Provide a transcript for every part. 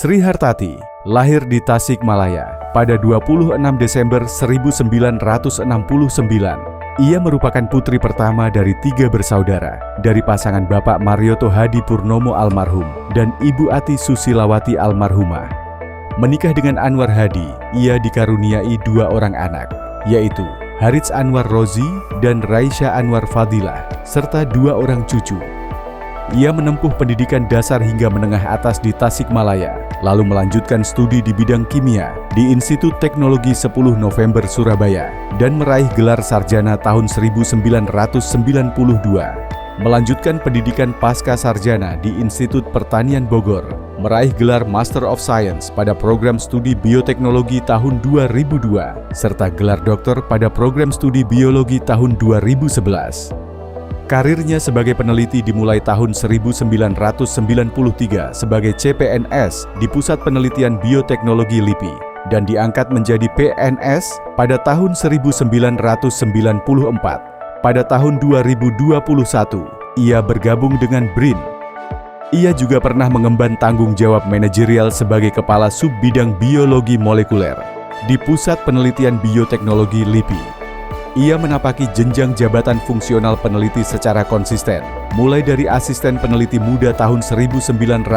Sri Hartati lahir di Tasikmalaya pada 26 Desember 1969. Ia merupakan putri pertama dari 3 bersaudara dari pasangan Bapak Marioto Hadi Purnomo almarhum dan Ibu Ati Susilawati almarhumah. Menikah dengan Anwar Hadi, ia dikaruniai 2 orang anak, yaitu Harits Anwar Rozi dan Raisya Anwar Fadilah, serta 2 orang cucu. Ia menempuh pendidikan dasar hingga menengah atas di Tasikmalaya, lalu melanjutkan studi di bidang kimia di Institut Teknologi 10 November Surabaya dan meraih gelar sarjana tahun 1992. Melanjutkan pendidikan pasca sarjana di Institut Pertanian Bogor, meraih gelar Master of Science pada program studi bioteknologi tahun 2002, serta gelar doktor pada program studi biologi tahun 2011. Karirnya sebagai peneliti dimulai tahun 1993 sebagai CPNS di Pusat Penelitian Bioteknologi LIPI dan diangkat menjadi PNS pada tahun 1994. Pada tahun 2021, ia bergabung dengan BRIN. Ia juga pernah mengemban tanggung jawab manajerial sebagai Kepala Sub Bidang Biologi Molekuler di Pusat Penelitian Bioteknologi LIPI. Ia menapaki jenjang jabatan fungsional peneliti secara konsisten, mulai dari asisten peneliti muda tahun 1995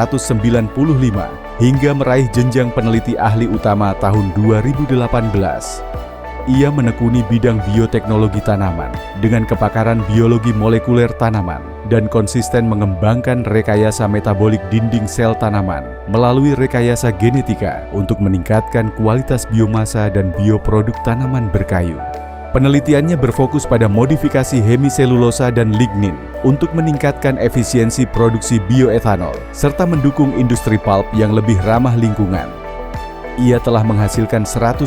hingga meraih jenjang peneliti ahli utama tahun 2018. Ia menekuni bidang bioteknologi tanaman dengan kepakaran biologi molekuler tanaman dan konsisten mengembangkan rekayasa metabolik dinding sel tanaman melalui rekayasa genetika untuk meningkatkan kualitas biomasa dan bioproduk tanaman berkayu. Penelitiannya berfokus pada modifikasi hemiselulosa dan lignin untuk meningkatkan efisiensi produksi bioetanol serta mendukung industri pulp yang lebih ramah lingkungan. Ia telah menghasilkan 115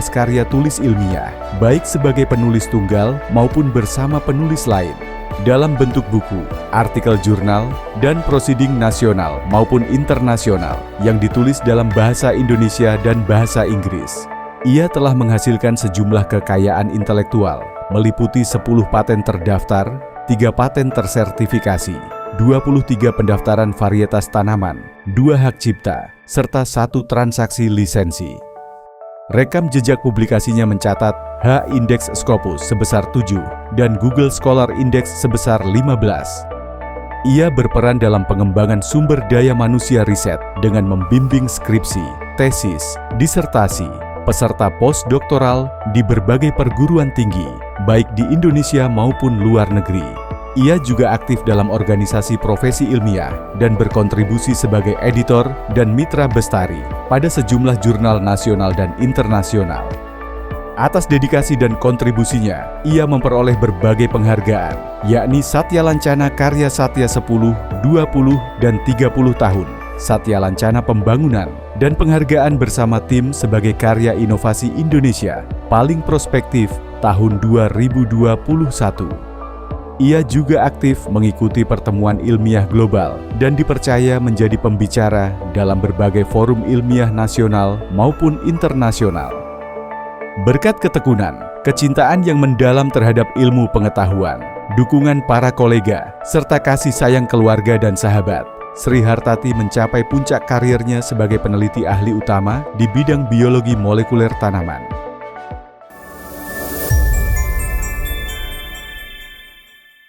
karya tulis ilmiah, baik sebagai penulis tunggal maupun bersama penulis lain, dalam bentuk buku, artikel jurnal, dan prosiding nasional maupun internasional yang ditulis dalam bahasa Indonesia dan bahasa Inggris. Ia telah menghasilkan sejumlah kekayaan intelektual, meliputi 10 paten terdaftar, 3 paten tersertifikasi, 23 pendaftaran varietas tanaman, 2 hak cipta, serta 1 transaksi lisensi. Rekam jejak publikasinya mencatat H-Index Scopus sebesar 7 dan Google Scholar Index sebesar 15. Ia berperan dalam pengembangan sumber daya manusia riset dengan membimbing skripsi, tesis, disertasi, peserta postdoktoral di berbagai perguruan tinggi, baik di Indonesia maupun luar negeri. Ia juga aktif dalam organisasi profesi ilmiah dan berkontribusi sebagai editor dan mitra bestari pada sejumlah jurnal nasional dan internasional. Atas dedikasi dan kontribusinya, ia memperoleh berbagai penghargaan, yakni Satya Lancana Karya Satya 10, 20, dan 30 tahun, Satya Lancana Pembangunan, dan penghargaan bersama tim sebagai karya inovasi Indonesia paling prospektif tahun 2021. Ia juga aktif mengikuti pertemuan ilmiah global dan dipercaya menjadi pembicara dalam berbagai forum ilmiah nasional maupun internasional. Berkat ketekunan, kecintaan yang mendalam terhadap ilmu pengetahuan, dukungan para kolega, serta kasih sayang keluarga dan sahabat, Sri Hartati mencapai puncak karirnya sebagai peneliti ahli utama di bidang biologi molekuler tanaman.